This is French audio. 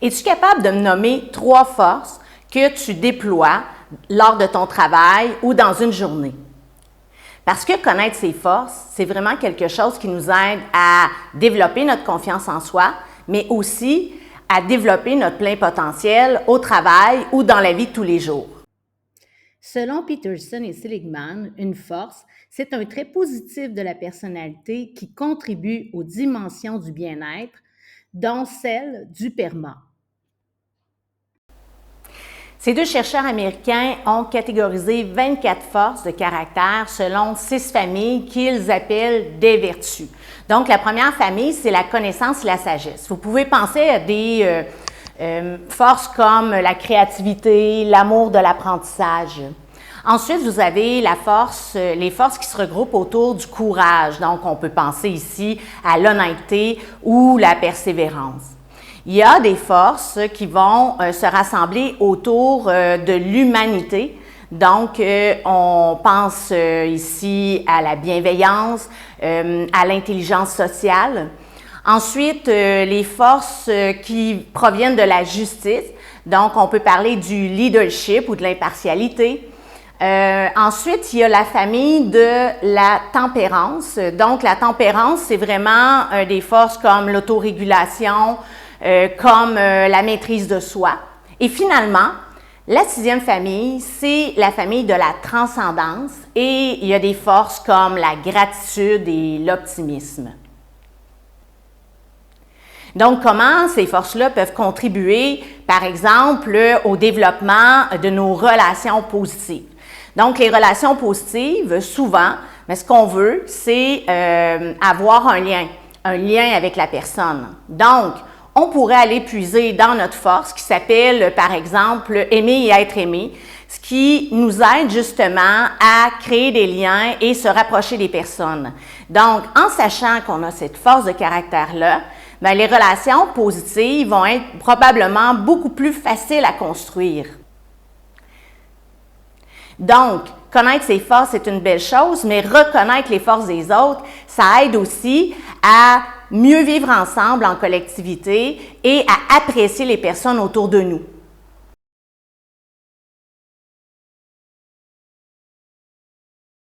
Es-tu capable de me nommer 3 forces que tu déploies lors de ton travail ou dans une journée? Parce que connaître ses forces, c'est vraiment quelque chose qui nous aide à développer notre confiance en soi, mais aussi à développer notre plein potentiel au travail ou dans la vie de tous les jours. Selon Peterson et Seligman, une force, c'est un trait positif de la personnalité qui contribue aux dimensions du bien-être, dont celle du PERMA. Ces 2 chercheurs américains ont catégorisé 24 forces de caractère selon 6 familles qu'ils appellent des vertus. Donc, la première famille, c'est la connaissance et la sagesse. Vous pouvez penser à des forces comme la créativité, l'amour de l'apprentissage. Ensuite, vous avez les forces qui se regroupent autour du courage. Donc, on peut penser ici à l'honnêteté ou la persévérance. Il y a des forces qui vont se rassembler autour de l'humanité. Donc, on pense ici à la bienveillance, à l'intelligence sociale. Ensuite, les forces qui proviennent de la justice. Donc, on peut parler du leadership ou de l'impartialité. Ensuite, il y a la famille de la tempérance. Donc, la tempérance, c'est vraiment des forces comme l'autorégulation, comme la maîtrise de soi. Et finalement, la 6e famille, c'est la famille de la transcendance et il y a des forces comme la gratitude et l'optimisme. Donc, comment ces forces-là peuvent contribuer, par exemple, au développement de nos relations positives? Donc, les relations positives, souvent, mais ce qu'on veut, c'est avoir un lien avec la personne. Donc, on pourrait aller puiser dans notre force qui s'appelle, par exemple, aimer et être aimé, ce qui nous aide justement à créer des liens et se rapprocher des personnes. Donc, en sachant qu'on a cette force de caractère-là, bien, les relations positives vont être probablement beaucoup plus faciles à construire. Donc, connaître ses forces, c'est une belle chose, mais reconnaître les forces des autres, ça aide aussi à mieux vivre ensemble en collectivité et à apprécier les personnes autour de nous.